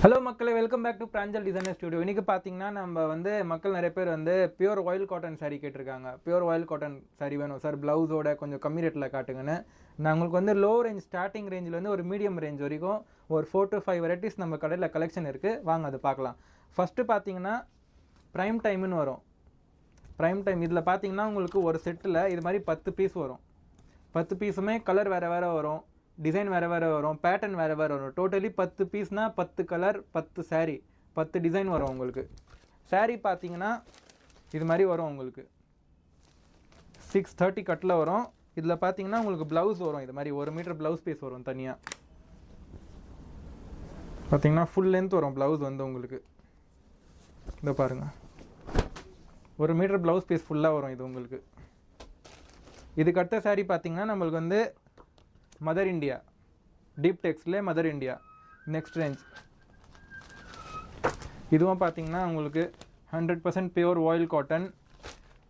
Hello மக்களே, welcome back to Pranjal designer studio. இன்றைக்கி பார்த்தீங்கன்னா நம்ம மக்கள் நிறைய பேர் பியூர் ஆயில் காட்டன் சாரீ கேட்டிருக்காங்க. பியூர் ஆயில் காட்டன் சாரீ வேணும் சார், ப்ளவுஸோட கொஞ்சம் கம்மி ரேட்டில் காட்டுங்கன்னு. நான் உங்களுக்கு லோ ரேஞ்ச் ஸ்டார்டிங் ரேஞ்சில் ஒரு மீடியம் ரேஞ்ச் வரைக்கும் ஒரு 4 to 5 வெரைட்டிஸ் நம்ம கடையில் கலெக்ஷன் இருக்குது. வாங்க அது பார்க்கலாம். ஃபஸ்ட்டு பார்த்தீங்கன்னா ப்ரைம் டைம்னு வரும். ப்ரைம் டைம் இதில் பார்த்தீங்கன்னா உங்களுக்கு ஒரு செட்டில் இது மாதிரி 10 பீஸ் வரும். 10 பீஸுமே கலர் வேறு வரும், டிசைன் வேறு வரும், பேட்டர்ன் வேறு வரும். டோட்டலி 10 பீஸ்னால் 10 கலர், 10 சாரீ, 10 டிசைன் வரும் உங்களுக்கு. சாரீ பார்த்தீங்கன்னா இது மாதிரி வரும் உங்களுக்கு. 630 கட்டில் வரும். இதில் பார்த்தீங்கன்னா உங்களுக்கு ப்ளவுஸ் வரும். இது மாதிரி 1 மீட்டர் ப்ளவுஸ் பீஸ் வரும் தனியாக. பார்த்தீங்கன்னா ஃபுல் லென்த் வரும் ப்ளவுஸ் உங்களுக்கு. இதை பாருங்கள், 1 மீட்டர் ப்ளவுஸ் பீஸ் ஃபுல்லாக வரும் இது உங்களுக்கு. இதுக்கு அடுத்த சாரீ பார்த்தீங்கன்னா நம்மளுக்கு மதர் இண்டியா டீப் டெக்ஸ்ட்லே மதர் இண்டியா நெக்ஸ்ட் ரேஞ்ச். இதுவும் பார்த்தீங்கன்னா உங்களுக்கு 100% pure oil cotton,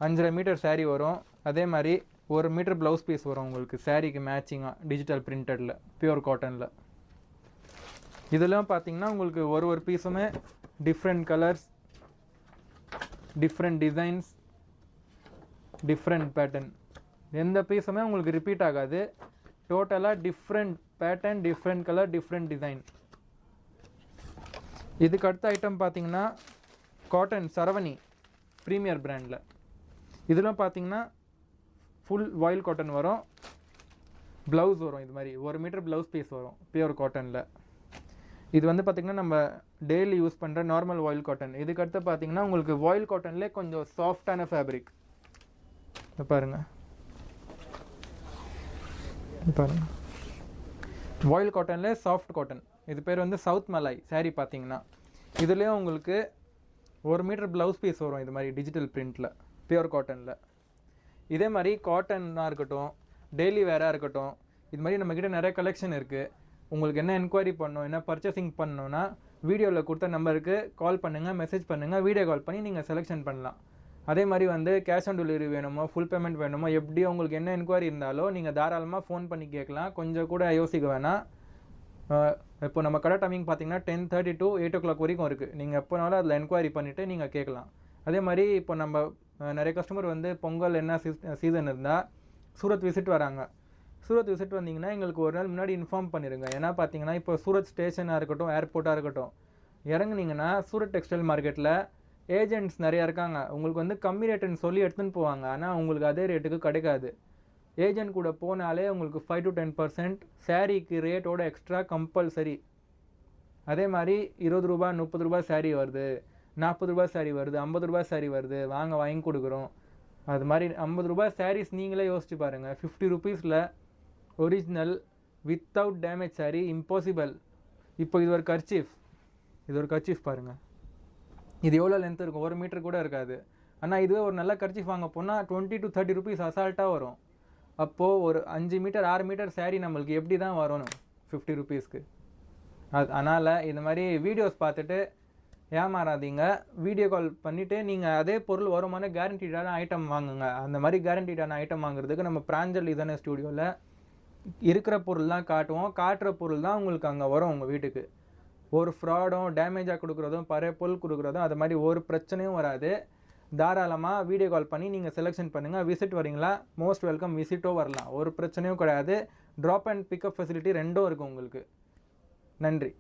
5.5 metre sari வரும். அதே மாதிரி 1 மீட்டர் ப்ளவுஸ் பீஸ் வரும் உங்களுக்கு சாரீக்கு மேட்சிங்காக டிஜிட்டல் பிரிண்டடில் பியூர் காட்டனில். இதெல்லாம் பார்த்தீங்கன்னா உங்களுக்கு ஒரு பீஸுமே different colours, different designs, different pattern. எந்த பீஸுமே உங்களுக்கு ரிப்பீட் ஆகாது. டோட்டலாக different pattern, different colour, different design. இதுக்கு அடுத்த ஐட்டம் பார்த்தீங்கன்னா காட்டன் சரவணி ப்ரீமியர் பிராண்டில். இதெல்லாம் பார்த்தீங்கன்னா ஃபுல் ஆயில் காட்டன் வரும், ப்ளவுஸ் வரும். இது மாதிரி 1 மீட்டர் ப்ளவுஸ் பீஸ் வரும் பியூர் காட்டனில். இது பார்த்திங்கன்னா நம்ம டெய்லி யூஸ் பண்ணுற நார்மல் ஆயில் காட்டன். இதுக்கு அடுத்து பார்த்தீங்கன்னா உங்களுக்கு ஆயில் காட்டன்லேயே கொஞ்சம் சாஃப்டான ஃபேப்ரிக். பாருங்கள் பாருங்கள், ஆயில் காட்டனில் சாஃப்ட் காட்டன். இது பேர் சவுத் மலாய் சாரீ. பார்த்தீங்கன்னா இதுலேயும் உங்களுக்கு 1 மீட்டர் ப்ளவுஸ் பீஸ் வரும் இது மாதிரி டிஜிட்டல் பிரிண்டில் பியூர் காட்டனில். இதே மாதிரி காட்டனாக இருக்கட்டும், டெய்லி வேராக இருக்கட்டும், இது மாதிரி நம்மக்கிட்ட நிறைய கலெக்ஷன் இருக்குது. உங்களுக்கு என்ன என்கொயரி பண்ணணும், என்ன பர்ச்சேசிங் பண்ணணுன்னா வீடியோவில் கொடுத்த நம்பருக்கு கால் பண்ணுங்கள், மெசேஜ் பண்ணுங்கள், வீடியோ கால் பண்ணி நீங்கள் செலெக்ஷன் பண்ணலாம். அதே மாதிரி கேஷ் ஆன் டெலிவரி வேணுமோ, ஃபுல் பேமெண்ட் வேணுமோ, எப்படி உங்களுக்கு என்ன என்கொயரி இருந்தாலும் நீங்கள் தாராளமாக ஃபோன் பண்ணி கேட்கலாம். கொஞ்சம் கூட யோசிக்க வேணாம். இப்போ நம்ம கடை டைமிங் பார்த்தீங்கன்னா 10:30 to 8 o'clock வரைக்கும் இருக்குது. நீங்கள் எப்போனாலும் அதில் என்கொயரி பண்ணிவிட்டு நீங்கள் கேட்கலாம். அதே மாதிரி இப்போ நம்ம நிறைய கஸ்டமர் பொங்கல் என்ன சீசன் இருந்தால் சூரத் விசிட் வராங்க. சூரத் விசிட் வந்தீங்கன்னா எங்களுக்கு ஒரு நாள் முன்னாடி இன்ஃபார்ம் பண்ணிடுங்க. ஏன்னா பார்த்தீங்கன்னா இப்போ சூரத் ஸ்டேஷனாக இருக்கட்டும், ஏர்போர்ட்டாக இருக்கட்டும், இறங்குனீங்கன்னா சூரத் டெக்ஸ்டைல் மார்க்கெட்டில் ஏஜென்ட்ஸ் நிறையா இருக்காங்க. உங்களுக்கு கம்மி ரேட்டுன்னு சொல்லி எடுத்துன்னு போவாங்க. ஆனால் உங்களுக்கு அதே ரேட்டுக்கு கிடைக்காது. ஏஜென்ட் கூட போனாலே உங்களுக்கு 5 to 10% சாரீக்கு ரேட்டோட எக்ஸ்ட்ரா கம்பல்சரி. அதே மாதிரி 20 ரூபா 30 ரூபா சாரீ வருது, 40 ரூபா சாரீ வருது, 50 ரூபா சாரீ வருது, வாங்கி கொடுக்குறோம். அது மாதிரி 50 ரூபா சாரீஸ் நீங்களே யோசிச்சு பாருங்கள். 50 rupeesல original without damage sari impossible. இப்போ இது ஒரு கர்ச்சீஃப் பாருங்கள். இது எவ்வளோ லென்த் இருக்கும், 1 மீட்டர் கூட இருக்காது. ஆனால் இதுவே ஒரு நல்ல கர்ச்சீஃப் வாங்க போனால் 20 to 30 rupees அசால்ட்டாக வரும். அப்போது ஒரு 5 மீட்டர் 6 மீட்டர் சாரீ நம்மளுக்கு எப்படி தான் வரணும் 50 rupeesக்கு? அதனால் இந்த மாதிரி வீடியோஸ் பார்த்துட்டு ஏமாறாதீங்க. வீடியோ கால் பண்ணிவிட்டு நீங்கள் அதே பொருள் வருமான கேரண்டீடான ஐட்டம் வாங்குங்க. அந்த மாதிரி கேரண்டீடான ஐட்டம் வாங்குறதுக்கு நம்ம பிராஞ்சல் டிசைனர் ஸ்டுடியோவில் இருக்கிற பொருள் தான் காட்டுவோம். காட்டுற பொருள் தான் உங்களுக்கு அங்கே வரும் உங்கள் வீட்டுக்கு. ஒரு ஃப்ராடும், டேமேஜாக கொடுக்குறதும், பழைய பொருள் கொடுக்குறதும், அது மாதிரி ஒரு பிரச்சனையும் வராது. தாராளமாக வீடியோ கால் பண்ணி நீங்கள் செலெக்ஷன் பண்ணுங்கள். விசிட் வரீங்களா, மோஸ்ட் வெல்கம். விசிட்டோ வரலாம், ஒரு பிரச்சனையும் கிடையாது. ட்ராப் அண்ட் பிக்கப் ஃபெசிலிட்டி ரெண்டும் இருக்குது உங்களுக்கு. நன்றி.